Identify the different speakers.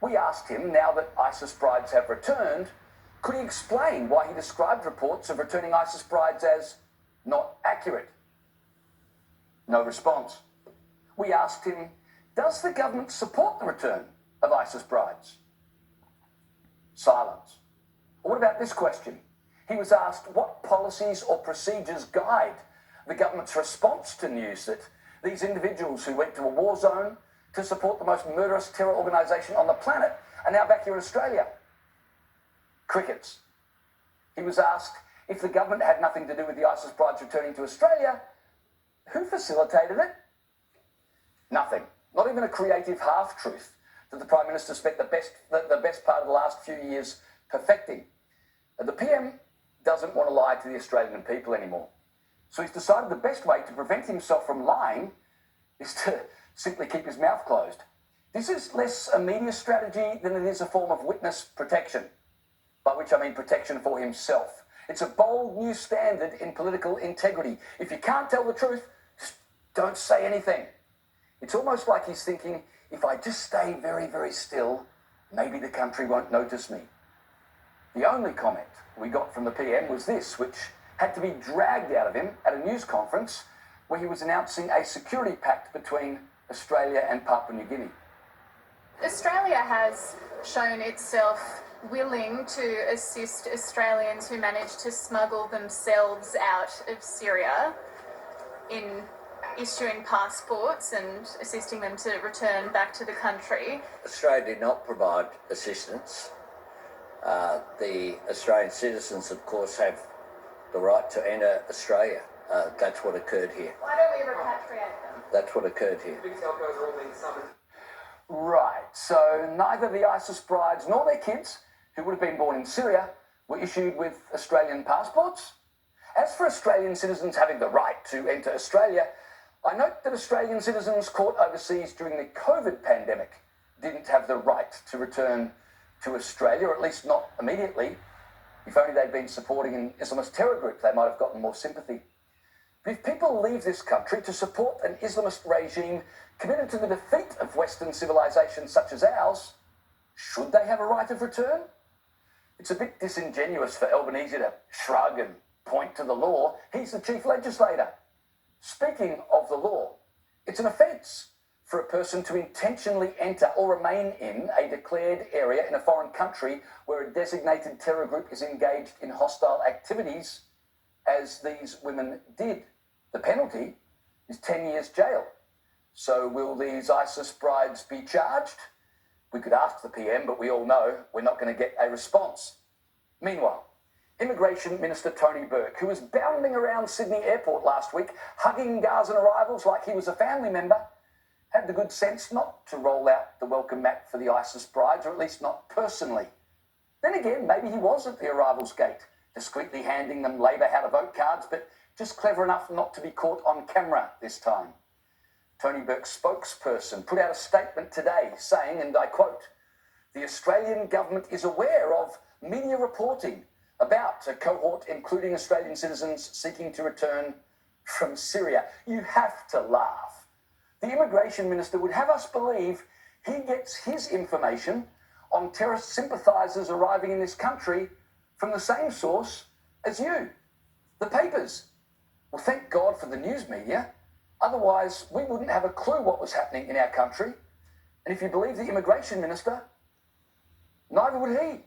Speaker 1: We asked him, now that ISIS brides have returned, could he explain why he described reports of returning ISIS brides as not accurate? No response. We asked him, does the government support the return of ISIS brides? Silence. What about this question? He was asked what policies or procedures guide the government's response to news that these individuals who went to a war zone to support the most murderous terror organisation on the planet are now back here in Australia. Crickets. He was asked if the government had nothing to do with the ISIS brides returning to Australia, who facilitated it? Nothing. Not even a creative half-truth that the Prime Minister spent the best part of the last few years perfecting. The PM doesn't want to lie to the Australian people anymore. So he's decided the best way to prevent himself from lying is to simply keep his mouth closed. This is less a media strategy than it is a form of witness protection, by which I mean protection for himself. It's a bold new standard in political integrity. If you can't tell the truth, just don't say anything. It's almost like he's thinking, if I just stay very, very still, maybe the country won't notice me. The only comment we got from the PM was this, which had to be dragged out of him at a news conference where he was announcing a security pact between Australia and Papua New Guinea.
Speaker 2: Australia has shown itself willing to assist Australians who manage to smuggle themselves out of Syria in issuing passports and assisting them to return back to the country.
Speaker 3: Australia did not provide assistance. The Australian citizens, of course, have the right to enter Australia. That's what occurred here.
Speaker 2: Why don't we repatriate them?
Speaker 3: That's what occurred here.
Speaker 1: Right, so neither the ISIS brides nor their kids, who would have been born in Syria, were issued with Australian passports. As for Australian citizens having the right to enter Australia, I note that Australian citizens caught overseas during the COVID pandemic didn't have the right to return to Australia, or at least not immediately. If only they'd been supporting an Islamist terror group, they might have gotten more sympathy. But if people leave this country to support an Islamist regime committed to the defeat of Western civilization such as ours, should they have a right of return? It's a bit disingenuous for Albanese to shrug and point to the law. He's the chief legislator. Speaking of the law, it's an offence for a person to intentionally enter or remain in a declared area in a foreign country where a designated terror group is engaged in hostile activities, as these women did. The penalty is 10 years jail. So will these ISIS brides be charged? We could ask the PM, but we all know we're not going to get a response. Meanwhile, Immigration Minister Tony Burke, who was bounding around Sydney Airport last week, hugging Gazan arrivals like he was a family member, had the good sense not to roll out the welcome mat for the ISIS brides, or at least not personally. Then again, maybe he was at the arrivals gate, discreetly handing them Labor how to vote cards, but just clever enough not to be caught on camera this time. Tony Burke's spokesperson put out a statement today saying, and I quote, "The Australian government is aware of media reporting about a cohort including Australian citizens seeking to return from Syria." You have to laugh. The Immigration Minister would have us believe he gets his information on terrorist sympathisers arriving in this country from the same source as you, the papers. Well, thank God for the news media. Otherwise, we wouldn't have a clue what was happening in our country. And if you believe the Immigration Minister, neither would he.